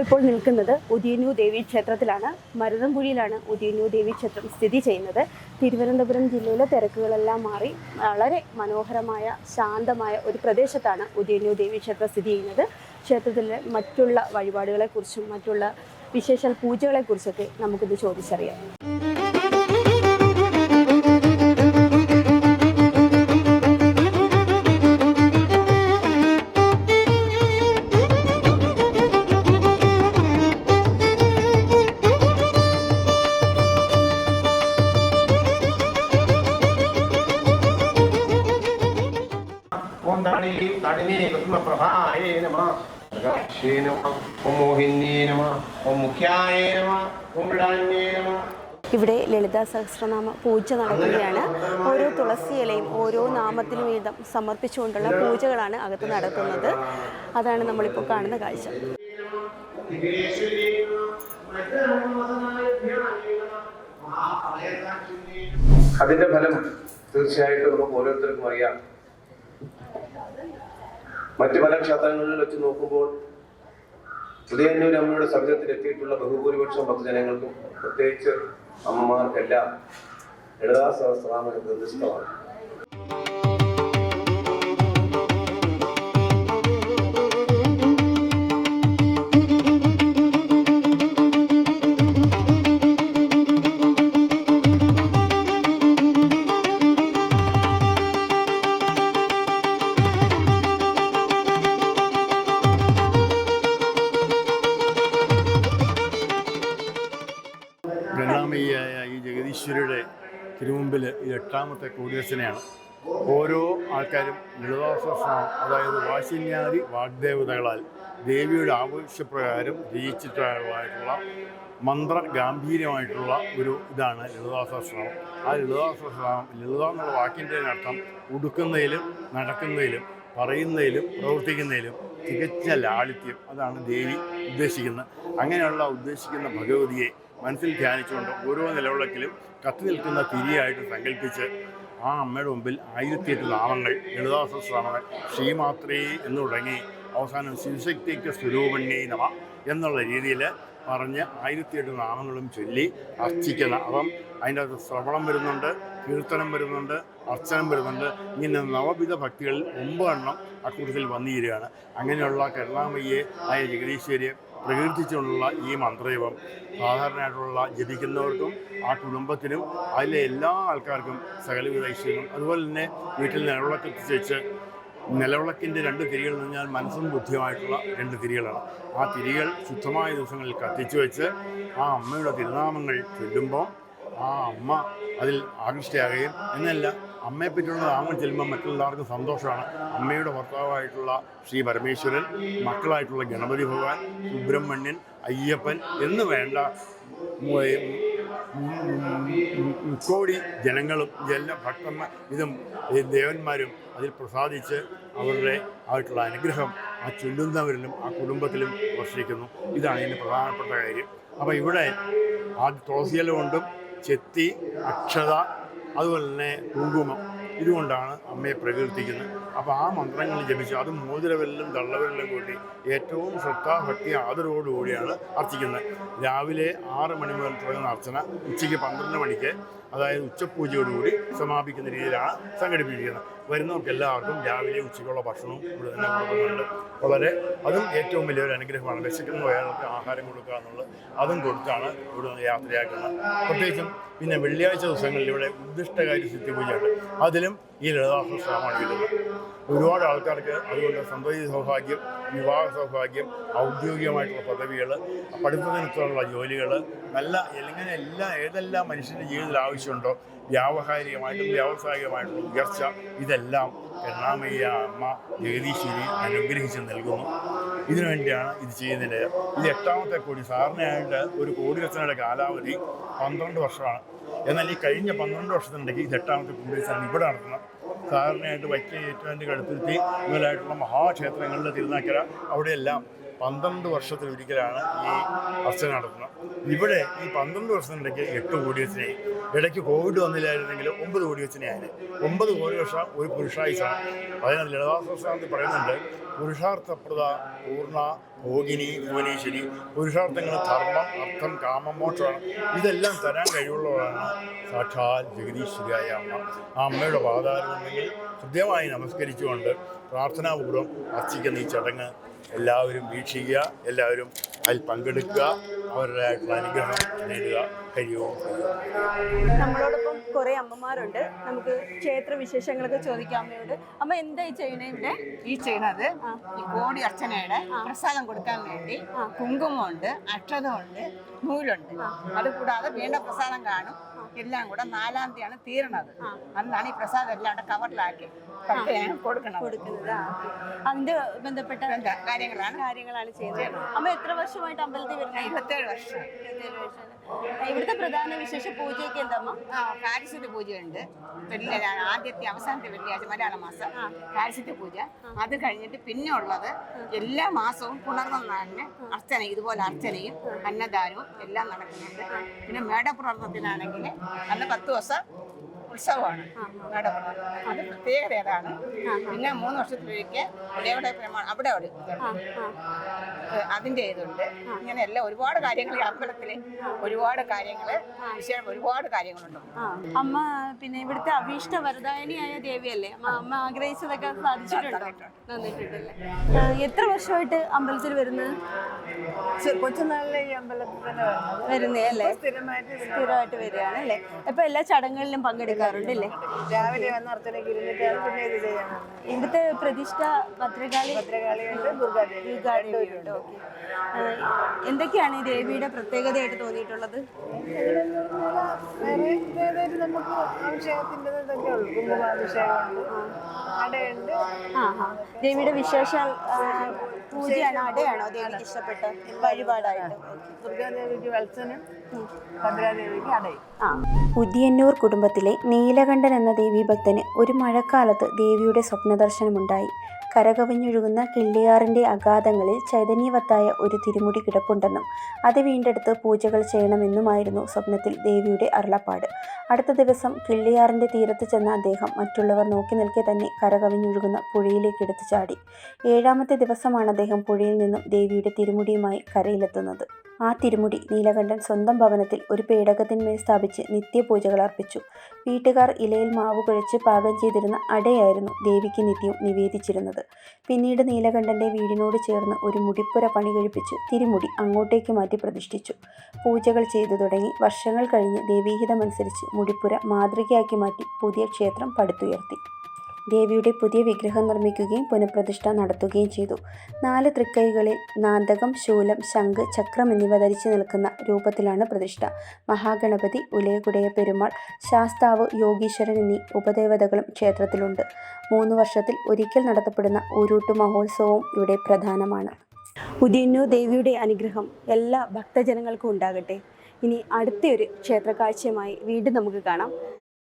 നമ്മളിപ്പോൾ നിൽക്കുന്നത് ഉദിയന്നൂർ ദേവീക്ഷേത്രത്തിലാണ്. മരുതൻകുഴിയിലാണ് ഉദിയന്നൂർ ദേവീക്ഷേത്രം സ്ഥിതി ചെയ്യുന്നത്. തിരുവനന്തപുരം ജില്ലയിലെ തിരക്കുകളെല്ലാം മാറി വളരെ മനോഹരമായ ശാന്തമായ ഒരു പ്രദേശത്താണ് ഉദിയന്നൂർ ദേവീക്ഷേത്രം സ്ഥിതി ചെയ്യുന്നത്. ക്ഷേത്രത്തിലെ മറ്റുള്ള വഴിപാടുകളെക്കുറിച്ചും മറ്റുള്ള വിശേഷ പൂജകളെക്കുറിച്ചൊക്കെ നമുക്കിത് ചോദിച്ചറിയാം. ഇവിടെ ലളിതാ സഹസ്രനാമ പൂജ നടക്കുകയാണ്. ഓരോ തുളസി ഇലയും ഓരോ നാമത്തിനും വീതം സമർപ്പിച്ചുകൊണ്ടുള്ള പൂജകളാണ് അകത്ത് നടത്തുന്നത്. അതാണ് നമ്മളിപ്പോൾ കാണുന്ന കാഴ്ച. അതിന്റെ ഫലം തീർച്ചയായിട്ടും നമുക്ക് ഓരോരുത്തർക്കും അറിയാം. മറ്റു പല ക്ഷേത്രങ്ങളിൽ വെച്ച് നോക്കുമ്പോൾ ഉദയന്നൂർ അമ്മയുടെ സവിധത്തിൽ എത്തിയിട്ടുള്ള ബഹുഭൂരിപക്ഷം ഭക്തജനങ്ങൾക്കും പ്രത്യേകിച്ച് അമ്മമാർക്കെല്ലാം ലളിതാ സഹസ്രനാമം നിർദ്ദിഷ്ടമാണ്. ഗണാമയ്യായ ഈ ജഗദീശ്വരിയുടെ തിരുമുമ്പിൽ ഈ 8ാമത്തെ കൂടിയർച്ചനയാണ്. ഓരോ ആൾക്കാരും ലളിതാ സഹസ്രനാമം, അതായത് വാശിന്യാദി വാഗ്ദേവതകളാൽ ദേവിയുടെ ആവശ്യപ്രകാരം രചിച്ചിട്ടുള്ള മന്ത്ര ഗാംഭീര്യമായിട്ടുള്ള ഒരു ഇതാണ് ലളിതാ സഹസ്രനാമം. ആ ലളിതാ സഹസ്രനാമം, ലളിത എന്നുള്ള വാക്കിൻ്റെ അർത്ഥം ഉടുക്കുന്നതിലും നടക്കുന്നതിലും പറയുന്നതിലും പ്രവർത്തിക്കുന്നതിലും തികച്ച ലാളിത്യം, അതാണ് ദേവി ഉദ്ദേശിക്കുന്നത്. അങ്ങനെയുള്ള ഉദ്ദേശിക്കുന്ന ഭഗവതിയെ മനസ്സിൽ ധ്യാനിച്ചുകൊണ്ട് ഓരോ നിലവിളക്കിലും കത്തി നിൽക്കുന്ന തിരിയായിട്ട് സങ്കല്പിച്ച് ആ അമ്മയുടെ മുമ്പിൽ 1008 നാമങ്ങൾ, ലളിതാ സഹസ്രനാമങ്ങൾ, ശ്രീമാത്രേ എന്ന് തുടങ്ങി അവസാനം ശിവശക്തിക്ക് സ്വരൂപണ്യേ നമ എന്നുള്ള രീതിയിൽ പറഞ്ഞ് 1008 നാമങ്ങളും ചൊല്ലി അർച്ചിക്കുന്ന. അപ്പം അതിൻ്റെ അകത്ത് ശ്രവണം വരുന്നുണ്ട്, കീർത്തനം വരുന്നുണ്ട്, അർച്ചനം വരുന്നുണ്ട്. ഇങ്ങനെ നവവിധ ഭക്തികളിൽ 9 എണ്ണം അക്കൂട്ടത്തിൽ വന്നിരിക്കുകയാണ്. അങ്ങനെയുള്ള കരുണാമയ്യെ ആയ ജഗദീശ്വരിയെ പ്രകീർത്തിച്ചുകൊണ്ടുള്ള ഈ മന്ത്രജപം സാധാരണയായിട്ടുള്ള ജപിക്കുന്നവർക്കും ആ കുടുംബത്തിനും അതിലെ എല്ലാ ആൾക്കാർക്കും സകലവിധ ഐശ്വര്യം. അതുപോലെ തന്നെ വീട്ടിൽ നിലവിളക്ക് എത്തിച്ച് നിലവിളക്കിൻ്റെ 2 തിരികൾ എന്ന് പറഞ്ഞാൽ മനസ്സും ബുദ്ധിയുമായിട്ടുള്ള 2 തിരികളാണ്. ആ തിരികൾ ശുദ്ധമായ ദിവസങ്ങളിൽ കത്തിച്ചു വെച്ച് ആ അമ്മയുടെ തിരുനാമങ്ങൾ ചൊല്ലുമ്പോൾ ആ അമ്മ അതിൽ ആകൃഷ്ടയാകുകയും, എന്നല്ല അമ്മയെപ്പറ്റിയുള്ള നാമം ചെല്ലുമ്പോൾ മറ്റുള്ളവർക്കും സന്തോഷമാണ്. അമ്മയുടെ ഭർത്താവായിട്ടുള്ള ശ്രീ പരമേശ്വരൻ, മക്കളായിട്ടുള്ള ഗണപതി ഭഗവാൻ, സുബ്രഹ്മണ്യൻ, അയ്യപ്പൻ എന്ന് വേണ്ട കോടി ജനങ്ങളും എല്ലാ ഭക്തന്മാർ ഇതും ദേവന്മാരും അതിൽ പ്രസാദിച്ച് അവരുടെ ആയിട്ടുള്ള അനുഗ്രഹം ആ ചൊല്ലുന്നവരിലും ആ കുടുംബത്തിലും വർഷിക്കുന്നു. ഇതാണ് ഇതിൻ്റെ പ്രധാനപ്പെട്ട കാര്യം. അപ്പോൾ ഇവിടെ ആദ്യ തുളസിയില കൊണ്ടും ചെത്തി, അക്ഷത, അതുപോലെ തന്നെ കുങ്കുമം, ഇതുകൊണ്ടാണ് അമ്മയെ പ്രകീർത്തിക്കുന്നത്. അപ്പോൾ ആ മന്ത്രങ്ങൾ ജപിച്ച് അത് മോതിരവിരലും തള്ളവിരലും കൂട്ടി ഏറ്റവും ശ്രദ്ധാഭക്തി ആദരവോടുകൂടിയാണ് അർച്ചിക്കുന്നത്. രാവിലെ 6 മണി മുതൽ തുടങ്ങുന്ന അർച്ചന ഉച്ചയ്ക്ക് 12 മണിക്ക്, അതായത് ഉച്ചപൂജയോടുകൂടി സമാപിക്കുന്ന രീതിയിലാണ് സംഘടിപ്പിക്കുന്നത്. വരുന്നവർക്ക് എല്ലാവർക്കും രാവിലെ ഉച്ചയ്ക്കുള്ള ഭക്ഷണവും ഇവിടെ തന്നെ കൊടുക്കുന്നുണ്ട്. അതും ഏറ്റവും വലിയൊരു അനുഗ്രഹമാണ്. വിശക്കുന്ന പോയവർക്ക് ആഹാരം കൊടുക്കുക എന്നുള്ളത് അതും കൊടുത്താണ് ഇവിടെ നിന്ന് യാത്രയാക്കുന്നത്. പ്രത്യേകിച്ചും പിന്നെ വെള്ളിയാഴ്ച ദിവസങ്ങളിൽ ഇവിടെ ഉദ്ദിഷ്ടകാര്യ സിദ്ധി പൂജയുണ്ട്. അതിലും ഈ ലളിതാ സഹസ്രനാമമാണ് വരുന്നത്. ഒരുപാട് ആൾക്കാർക്ക് അതുകൊണ്ട് സന്തതി സൗഭാഗ്യം, വിവാഹ സൗഭാഗ്യം, ഔദ്യോഗികമായിട്ടുള്ള പദവികൾ, പഠിത്തത്തിനുള്ള ജോലികൾ, നല്ല ഇങ്ങനെ ഏതെല്ലാം മനുഷ്യൻ്റെ ജീവിതത്തിൽ ആവശ്യമുണ്ടോ, വ്യാവഹാരികമായിട്ടും വ്യാവസായികമായിട്ടുള്ള ഉയർച്ച, ഇതെല്ലാം കരുണാമയ്യ അമ്മ ജഗദീശ്വരി അനുഗ്രഹിച്ച് നൽകുന്നു. ഇതിനുവേണ്ടിയാണ് ഇത് ചെയ്യുന്നതിൻ്റെ. ഇത് 8ാമത്തെ കോടി. സാധാരണയായിട്ട് ഒരു കോടിയർച്ചനയുടെ കാലാവധി 12 വർഷമാണ്. എന്നാൽ ഈ കഴിഞ്ഞ 12 വർഷത്തിനിടയ്ക്ക് ഇത് 8ാമത്തെ കോടിയർച്ചയാണ് ഇവിടെ നടത്തുന്നത്. സാധാരണയായിട്ട് വൈക്കം ഏറ്റുമാനൂർ കടുത്തുരുത്തി മുതലായിട്ടുള്ള മഹാക്ഷേത്രങ്ങളിൽ, തിരുനാക്കര, അവിടെയെല്ലാം 12 വർഷത്തിലൊരിക്കലാണ് ഈ അർച്ചന നടത്തുന്നത്. ഇവിടെ ഈ 12 വർഷത്തിനിടയ്ക്ക് 8 കോടിയച്ഛനെയും ഇടയ്ക്ക് കോവിഡ് വന്നില്ലായിരുന്നെങ്കിൽ 9 കോടിയച്ഛനെയാണ്. 9 കോടി വർഷം ഒരു പുരുഷായുസാണ്. അതിനാൽ ലളിതാ സഹസ്രനാമത്തിൽ പറയുന്നുണ്ട്, പുരുഷാർത്ഥപ്രദ പൂർണ്ണ ഭോഗിനി ഭുവനേശ്വരി. പുരുഷാർത്ഥങ്ങൾ ധർമ്മം, അർത്ഥം, കാമം, മോക്ഷമാണ്. ഇതെല്ലാം തരാൻ കഴിവുള്ളവരാണ് സാക്ഷാൽ ജഗദീശ്വരിയായ അമ്മ. ആ അമ്മയുടെ പാതാരങ്ങളിൽ ഹൃദ്യമായി നമസ്കരിച്ചുകൊണ്ട് പ്രാർത്ഥനാപൂർവ്വം അർച്ചിക്കുന്ന ഈ ചടങ്ങ് എല്ലാവരും വീക്ഷിക്കുക, എല്ലാവരും അതിൽ പങ്കെടുക്കുക, അവരുടേതായിട്ടുള്ള അനുഗ്രഹം നേടുക. ഹരിയോം. നമ്മളോടൊപ്പം കുറേ അമ്മമാരുണ്ട്. നമുക്ക് ക്ഷേത്ര വിശേഷങ്ങളൊക്കെ ചോദിക്കാം അമ്മയോട്. അമ്മ എന്താ ഈ ചെയ്യണേ ഇവിടെ? ഈ ചെയ്യുന്നത് ഈ കോടി അർച്ചനയുടെ പ്രസാദം കൊടുക്കാൻ വേണ്ടി കുങ്കുമമുണ്ട്, അക്ഷതമുണ്ട്, നൂലുണ്ട്. അതുകൂടാതെ വീണ്ടും പ്രസാദം കാണും. എല്ലാം കൂടെ 4-ാം തീയതിയാണ് തീരണത്. അന്നാണ് ഈ പ്രസാദം എല്ലാം അവിടെ കവറിലാക്കി കൊടുക്കുന്നത്. അതിന്റെ ബന്ധപ്പെട്ട കാര്യങ്ങളാണ് ചെയ്യുന്നത്. അമ്മ എത്ര വർഷമായിട്ട് അമ്പലത്തിൽ വരുന്നത്? 27 വർഷം. ഇവിടുത്തെ പ്രധാന വിശേഷ പൂജയൊക്കെ എന്താ അമ്മ? കാരിശുദ്ധ പൂജയുണ്ട്. ആദ്യത്തെ അവസാനത്തെ വെള്ളിയാഴ്ച മലയാള മാസം കാരിശുദ്ധ പൂജ. അത് കഴിഞ്ഞിട്ട് പിന്നെ ഉള്ളത് എല്ലാ മാസവും പുണർന്ന നാളിന് അർച്ചന, ഇതുപോലെ അർച്ചനയും അന്നദാനവും എല്ലാം നടക്കുന്നുണ്ട്. പിന്നെ മേടപ്രവർത്തനത്തിനാണെങ്കിൽ അന്ന് 10 ദിവസം ഉത്സവമാണ് മേടപ്രവർത്തനം. അത് പ്രത്യേകത ഏതാണ്. പിന്നെ 3 വർഷത്തിലൊരിക്കൽ അവിടെ അതിൻ്റെ ഇതുണ്ട്. ഇങ്ങനെയല്ല ഒരുപാട് കാര്യങ്ങൾ ഈ അമ്പലത്തില് ഒരുപാട് കാര്യങ്ങള് ഒരുപാട് കാര്യങ്ങളുണ്ട്. അമ്മ പിന്നെ ഇവിടുത്തെ അഭീഷ്ട വരദായനിയായ ദേവിയല്ലേ? അമ്മ ആഗ്രഹിച്ചതൊക്കെ സാധിച്ചിട്ടുണ്ടോ? നന്നിട്ടുണ്ടല്ലേ? എത്ര വർഷമായിട്ട് അമ്പലത്തിൽ വരുന്നത്? കൊച്ചുനാളിലെ ഈ അമ്പലത്തിൽ തന്നെ വരുന്നേ അല്ലേ? സ്ഥിരമായിട്ട് വരികയാണ് അല്ലേ? ഇപ്പൊ എല്ലാ ചടങ്ങുകളിലും പങ്കെടുക്കാറുണ്ടല്ലേ? രാവിലെ വന്ന് അർച്ചനയ്ക്ക് ഇരുന്നിട്ടാണ് പിന്നെ ഇത് ചെയ്യണം. ഇവിടുത്തെ പ്രതിഷ്ഠ ഭദ്രകാളിയുണ്ട്, ദുർഗാദേവിയുണ്ട്. എന്തൊക്കെയാണ് ഈ ദേവിയുടെ പ്രത്യേകതയായിട്ട് തോന്നിയിട്ടുള്ളത്? നമുക്ക് അഭിഷേകത്തിൻ്റെ ഇതൊക്കെ ഉള്ളു. കുങ്കുമാഭിഷേകമുണ്ട്, അടയുണ്ട്. ദേവിയുടെ വിശേഷ പൂജയാണ്, അടയാണോ ദേവിക്ക് ഇഷ്ടപ്പെട്ട വഴിപാടായിട്ട്? ദുർഗാദേവിക്ക് വത്സനും ഭദ്രാദേവിക്ക് അടയും. ഉദിയന്നൂർ കുടുംബത്തിലെ നീലകണ്ഠൻ എന്ന ദേവീഭക്തന് ഒരു മഴക്കാലത്ത് ദേവിയുടെ സ്വപ്നദർശനമുണ്ടായി. കരകവിഞ്ഞൊഴുകുന്ന കിള്ളിയാറിൻ്റെ അഗാധങ്ങളിൽ ചൈതന്യവത്തായ ഒരു തിരുമുടി കിടപ്പുണ്ടെന്നും അത് വീണ്ടെടുത്ത് പൂജകൾ ചെയ്യണമെന്നുമായിരുന്നു സ്വപ്നത്തിൽ ദേവിയുടെ അരുളപ്പാട്. അടുത്ത ദിവസം കിള്ളിയാറിൻ്റെ തീരത്ത് ചെന്ന അദ്ദേഹം മറ്റുള്ളവർ നോക്കി നിൽക്കെ തന്നെ കരകവിഞ്ഞൊഴുകുന്ന പുഴയിലേക്ക് എടുത്തു ചാടി. 7-ാമത്തെ ദിവസമാണ് അദ്ദേഹം പുഴയിൽ നിന്നും ദേവിയുടെ തിരുമുടിയുമായി കരയിലെത്തുന്നത്. ആ തിരുമുടി നീലകണ്ഠൻ സ്വന്തം ഭവനത്തിൽ ഒരു പേടകത്തിന്മേൽ സ്ഥാപിച്ച് നിത്യപൂജകൾ അർപ്പിച്ചു. വീട്ടുകാർ ഇലയിൽ മാവ് കുഴച്ച് പാകം ചെയ്തിരുന്ന അടയായിരുന്നു ദേവിക്ക് നിത്യവും നിവേദിച്ചിരുന്നത്. പിന്നീട് നീലകണ്ഠൻ്റെ വീടിനോട് ചേർന്ന് ഒരു മുടിപ്പുര പണി കഴിപ്പിച്ച് തിരുമുടി അങ്ങോട്ടേക്ക് മാറ്റി പ്രതിഷ്ഠിച്ചു. പൂജകൾ ചെയ്തു തുടങ്ങി. വർഷങ്ങൾ കഴിഞ്ഞ് ദേവീഹിതമനുസരിച്ച് മുടിപ്പുര മാതൃകയാക്കി മാറ്റി പുതിയ ക്ഷേത്രം പടുത്തുയർത്തി. ദേവിയുടെ പുതിയ വിഗ്രഹം നിർമ്മിക്കുകയും പുനഃപ്രതിഷ്ഠ നടത്തുകയും ചെയ്തു. 4 തൃക്കൈകളിൽ നാന്തകം, ശൂലം, ശംഖ്, ചക്രം എന്നിവ ധരിച്ചു നിൽക്കുന്ന രൂപത്തിലാണ് പ്രതിഷ്ഠ. മഹാഗണപതി, ഉലയകുടയ പെരുമാൾ, ശാസ്താവ്, യോഗീശ്വരൻ എന്നീ ഉപദേവതകളും ക്ഷേത്രത്തിലുണ്ട്. 3 വർഷത്തിൽ ഒരിക്കൽ നടത്തപ്പെടുന്ന ഊരൂട്ട് മഹോത്സവവും ഇവിടെ പ്രധാനമാണ്. ഉദിയന്നൂർ ദേവിയുടെ അനുഗ്രഹം എല്ലാ ഭക്തജനങ്ങൾക്കും ഉണ്ടാകട്ടെ. ഇനി അടുത്തൊരു ക്ഷേത്രക്കാഴ്ചയുമായി വീണ്ടും നമുക്ക് കാണാം.